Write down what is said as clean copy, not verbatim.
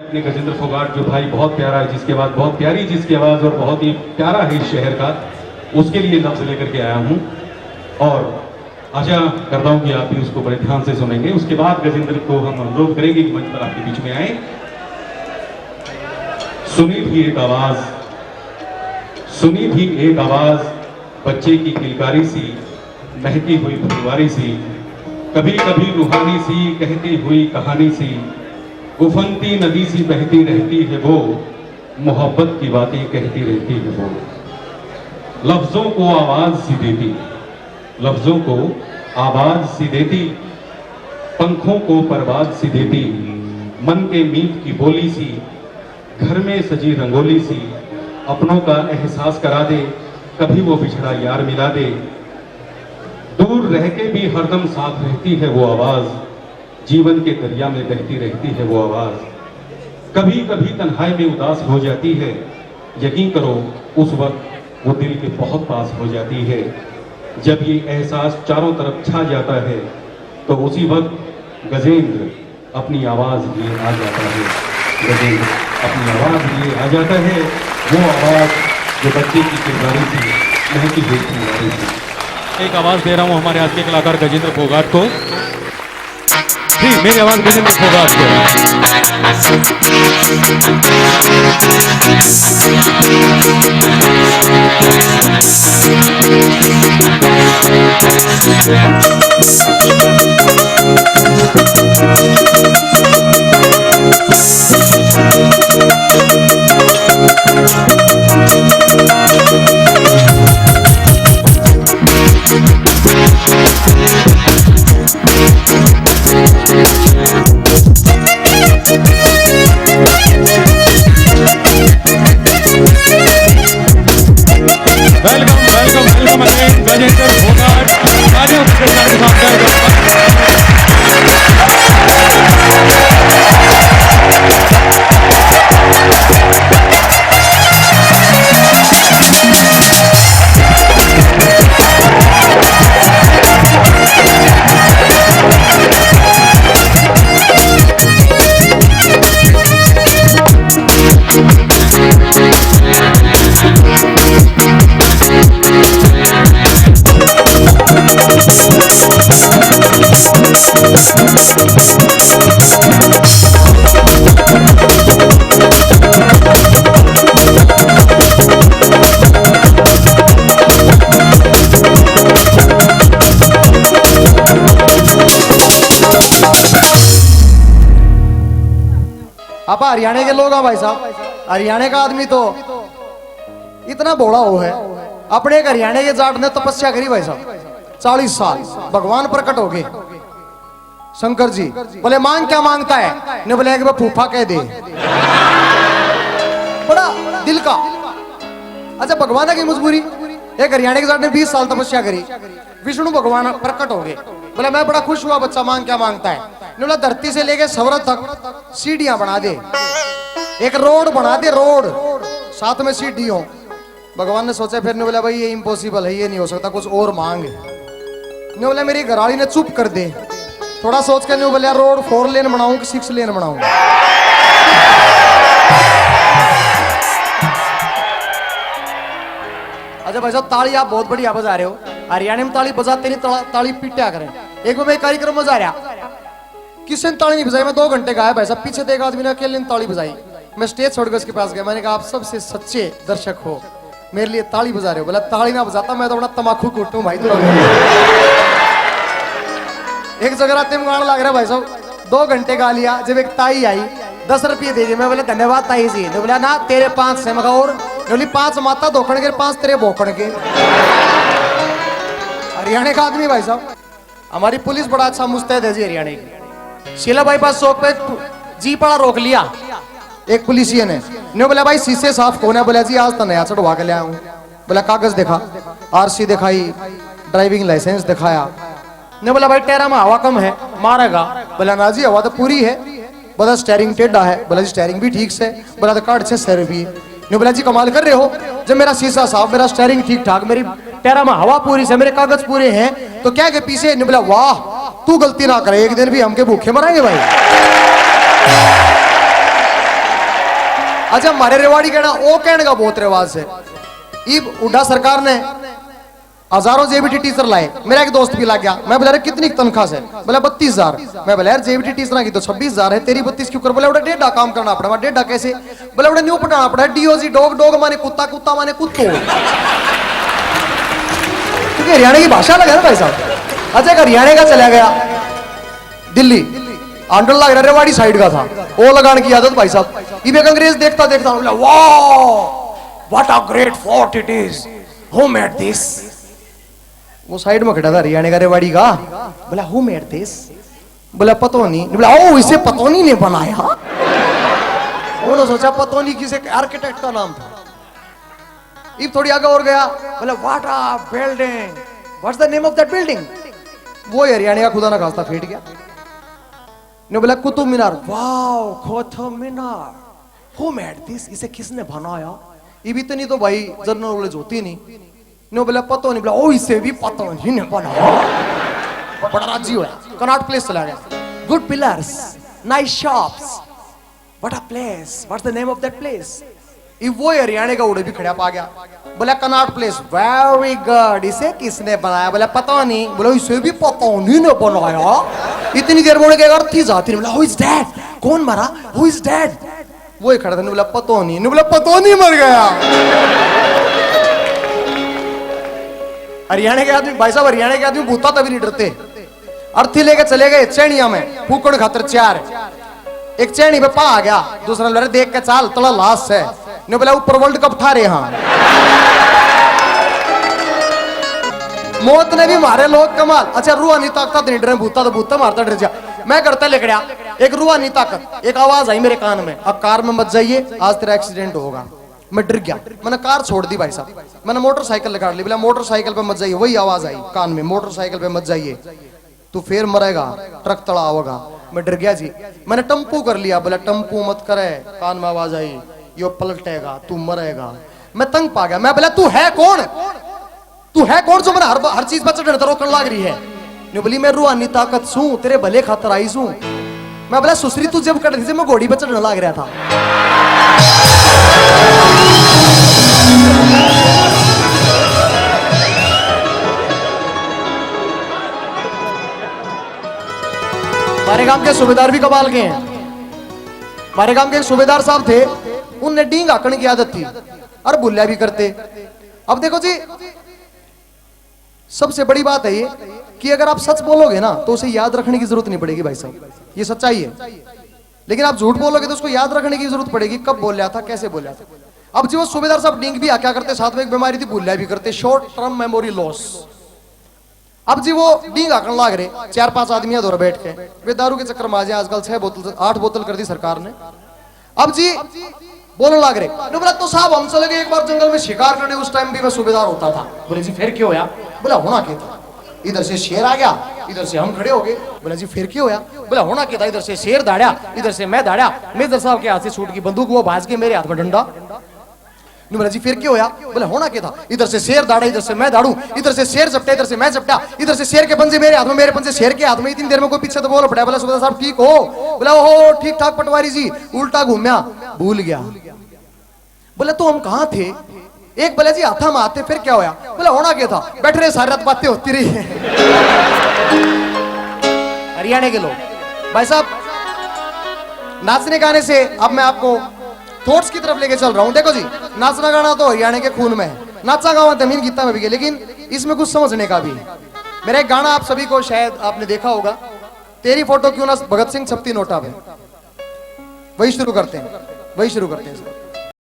अपने गजेंद्र फोगाट जो भाई बहुत प्यारा है, जिसके बाद बहुत प्यारी जिसकी आवाज़ और बहुत ही प्यारा है इस शहर का, उसके लिए लफ्ज़ लेकर के आया हूँ और आशा करता हूँ कि आप भी उसको बड़े ध्यान से सुनेंगे। उसके बाद गजेंद्र को हम अनुरोध करेंगे कि मंच पर आपके बीच में आए। सुनी भी एक आवाज़, सुनी भी एक आवाज़ बच्चे की किलकारी सी, महकी हुई फुलवारी सी, कभी कभी रूहानी सी कहती हुई कहानी सी, उफनती नदी सी बहती रहती है वो, मोहब्बत की बातें कहती रहती है वो। लफ्जों को आवाज सी देती, लफ्जों को आवाज सी देती, पंखों को परवाज सी देती, मन के मीत की बोली सी, घर में सजी रंगोली सी, अपनों का एहसास करा दे, कभी वो बिछड़ा यार मिला दे। दूर रह के भी हरदम साथ रहती है वो आवाज, जीवन के दरिया में बहती रहती है वो आवाज। कभी कभी तन्हाई में उदास हो जाती है, यकीन करो उस वक्त वो दिल के बहुत पास हो जाती है। जब ये एहसास चारों तरफ छा जाता है तो उसी वक्त गजेंद्र अपनी आवाज लिए आ जाता है, गजेंद्र अपनी आवाज लिए आ जाता है, वो आवाज जो बच्चे की किरदारी थी, महकी हुई फुलवारी थी। एक आवाज दे रहा हूँ हमारे आज के कलाकार गजेंद्र फोगाट को। जी मेरी आवाज गजेंद्र फोगाट को। आप हरियाणा के लोग हैं भाई साहब, हरियाणा का आदमी तो इतना बोला हो है। अपने एक हरियाणा के जाट ने तपस्या करी भाई साहब 40 साल, भगवान प्रकट हो गए शंकर जी। बोले मांग क्या मांगता है, ने बोले कि फूफा कह दे। बड़ा दिल का। अच्छा भगवान की मजबूरी, एक हरियाणा के जाट ने 20 साल तपस्या करी, विष्णु भगवान प्रकट हो गए। बोले मैं बड़ा खुश हुआ, बच्चा मांग क्या मांगता है। बोला धरती से लेके सवरत तक सीढ़ियां बना दे, एक रोड बना दे, रोड साथ में सीढ़ी हो। भगवान ने सोचा, फिर ने बोला भाई ये इम्पॉसिबल है, ये नहीं हो सकता, कुछ और मांग। ने बोला मेरी घरवाली ने चुप कर दे। थोड़ा सोच के नहीं बोला रोड 4 लेन बनाऊं कि 6 लेन बनाऊं। अच्छा भाई साहब ताली आप बहुत बढ़िया बजा रहे हो, हरियाणा में ताली बजाते नहीं, ताली पीटा करें। एक बार मैं कार्यक्रम में जा रहा, किसी ने ताली नहीं बजाई, मैं 2 घंटे गाया भाई साहब, पीछे एक आदमी ने अकेले ताली बजाई। मैं स्टेज छोड़कर उसके पास गया, मैंने कहा आप सबसे सच्चे दर्शक हो, मेरे लिए ताली बजा रहे हो। बोला ताली ना बजाता मैं तो अपना तमाकू कूटूं भाई। तो एक जगराते में गाना लग रहा भाई साहब, 2 घंटे गा लिया। जब एक ताई आई 10 रुपये दे दिए, मैं बोला धन्यवाद ताई जी। ने बोला ना तेरे 5 से, मगर और बोली 5 माता धोखण के, 5 तेरे भोखण के। हरियाणा का आदमी भाई साहब, हमारी पुलिस बड़ा अच्छा मुस्तैद है जी हरियाणा की। शीला बाईपास चौक पे जीप वाला रोक लिया एक पुलिसिया ने बोला भाई शीशे साफ कौन है। बोला जी आज तो नया चढ़वा के लिया हूं। बोला कागज दिखा, आरसी दिखाई, ड्राइविंग लाइसेंस दिखाया। ने बोला भाई टायरा में हवा कम है, मारेगा। बोला ना जी हवा तो पूरी है। बोला स्टेयरिंग टेढ़ा है। बोला जी स्टेयरिंग भी ठीक से। बोला तो कार्ड 600 रुपये। ने बोला जी कमाल कर रहे हो, जब मेरा शीशा साफ, मेरा स्टेयरिंग ठीक ठाक, मेरी टायरा में हवा पूरी से, मेरे कागज पूरे हैं, तो क्या के पीछे। ने बोला वाह तू गलती ना करे, एक दिन भी हमके भूखे मराएंगे भाई। अच्छा हमारे रेवाड़ी कहना वो कहने का बहुत रिवाज है। इब उड़ा सरकार ने हजारों जेबीटी टीचर लाए। मेरा एक दोस्त भी लग गया। मैं बोला कितनी तनख्वाह से? बोला 32,000। मैं बोला यार जेबीटी टीचर की तो 26,000 है, तेरी 32 क्यों कर? बोला बड़ा डेढ़ा काम करना पड़ा। डेढ़ा कैसे? बोला बड़ा न्यू पढ़ाना पड़ा। डीओजी डॉग, डॉग माने कुत्ता, कुत्ता माने कुत्तो। क्योंकि हरियाणा की भाषा लगा ना भाई साहब। अच्छा एक हरियाणा का चला गया दिल्ली, आंडर लग रहा रेवाड़ी साइड का था, वो लगाने की आदत भाई साहब। ये एक अंग्रेज देखता देखता बोला वाह what a great fort it is, who made this? वो साइड में खड़ा था हरियाणा का रेवाड़ी का। बोला हु मेड दिस? बोला पतोनी। बोला ओ इसे पतोनी ने बनाया? उन्होंने सोचा पतोनी किसी आर्किटेक्ट का नाम था। ये थोड़ी आगे और गया। बोला what a building, what's the name of that building? वो हरियाणा का खुदा ना खास्ता फेट गया। ने बोला Qutub Minar. Wow Qutub Minar, who made this? इसे किसने बनाया? ये भी तो नहीं तो भाई जनरल नॉलेज होती नहीं। ने बोला पता नहीं। बोला ओ इसे भी पता नहीं ने बनाया। बड़ा राजी हुआ। कनॉट प्लेस चला गया। Good pillars, nice shops, what a place, what's the name of that place? ये वो हरियाणा का उड़े भी खड़ा पा गया। बोला कनॉट प्लेस, वेरी गुड, इसे किसने बनाया? बोला पता नहीं। बोला इसे भी पता नहीं ने बनाया। इतनी देर बोले के अर्थी जाती नहीं। बोला हु इज डेड, कौन मरा? Who is dead? वो ही खड़ा था। बोला पता नहीं। बोला पता नहीं मर गया। हरियाणा के आदमी भाई साहब, हरियाणा के आदमी भूता तभी नहीं डरते। अर्थी लेके चले गए चैनिया में फूकड़ खातर 4। एक चैनी पे पा आ गया, दूसरा लड़े देख के चाल तला लाश है। ने बोला ऊपर वर्ल्ड कप ठा रहे। हाँ मौत ने भी मारे लोग कमाल। अच्छा रूहानी ताकत नहीं डरे, भूता तो भूता मारता डर जा। मैं करता लेकड़ा एक रूहानी ताकत, एक आवाज आई मेरे कान में, अब कार में मत जाइए आज तेरा एक्सीडेंट होगा। मैं डर गया, मैंने कार छोड़ दी भाई साहब। मैंने मोटरसाइकिल लगा ली। बोला मोटरसाइकिल पे मत जाइए। वही आवाज आई कान में, मोटरसाइकिल पे मत जाइए तू फिर मरेगा, ट्रक तड़ा होगा। मैं डर गया जी। मैंने टम्पू कर लिया। बोला टम्पू मत करे, कान में आवाज आई यो पलटेगा, तू मरेगा। मैं तंग पा गया। मैं बोला तू है कौन? तू है कौन जो मैंने हर चीज पर चढ़ रोकने लग रही है? नहीं बोली मैं रूहानी ताकत सू, तेरे भले खातर आई सू। मैं बोला सुसरी तू जब कट रही थी मैं घोड़ी पर चढ़ने लग रहा था। हमारे गांव के सूबेदार भी कमाल के हैं। हमारे गांव के सूबेदार साहब थे, उनने डींग आकड़ने की आदत थी और बुल्ला भी करते। अब देखो जी सबसे बड़ी बात है ये कि अगर आप सच बोलोगे ना तो उसे याद रखने की जरूरत नहीं पड़ेगी भाई साहब, ये सच्चाई है। लेकिन आप झूठ बोलोगे तो उसको याद रखने की जरूरत पड़ेगी, कब बोला था, कैसे बोला था। अब जो सूबेदार साहब डींग भी क्या करते, साथ में एक बीमारी थी बुल्ला भी करते, शॉर्ट टर्म मेमोरी लॉस। अब जी वो डींग आकड़ लाग रहे, 4-5 आदमी दौर बैठ के, वे दारू के चक्कर में आ जाए। आजकल 6 बोतल 8 बोतल कर दी सरकार ने। अब जी बोलने लग रहे, बोला तो साहब हम चले गए एक बार जंगल में शिकार करने, उस टाइम भी मैं सूबेदार होता था। बोले जी फिर क्यों होया? बोला होना क्या था, इधर से शेर आ गया, इधर से हम खड़े हो गए। बोला जी फिर क्यों होया? बोला होना क्या था, इधर से शेर दाड़ा, इधर से मैं दाड़ा, मेजर साहब के हाथ से छूट गई बंदूक, वो भाज के मेरे हाथ में डंडा। बोला जी फिर क्यों होया? बोला होना क्या था, इधर से शेर दाड़ा, इधर से मैं दाड़ू, इधर से शेर झपटा, इधर से मैं झपटा, इधर से शेर के पंजे मेरे हाथ में, मेरे पंजे शेर के हाथ में। इतनी देर में कोई पीछे तो बोल पड़ा। बोला सूबेदार साहब ठीक हो? बोला हो ठीक ठाक पटवारी जी, उल्टा घूमया भूल गया। बोले तो हम कहाँ थे? एक बोले जी हाथा में आते, फिर क्या होया? बोला होना क्या था, बैठ रहे सारी रात बातें होती रही। हरियाणा के लोग भाई साहब नाचने गाने से अब मैं आपको थॉट्स की तरफ लेके चल रहा हूं। देखो जी नाचना गाना तो हरियाणा के खून में है, नाचा गावा जमीन गीता में भी है, लेकिन इसमें कुछ समझने का भी है। मेरा एक गाना आप सभी को शायद आपने देखा होगा, तेरी फोटो क्यों ना भगत सिंह छपती नोटा पे। वही शुरू करते हैं।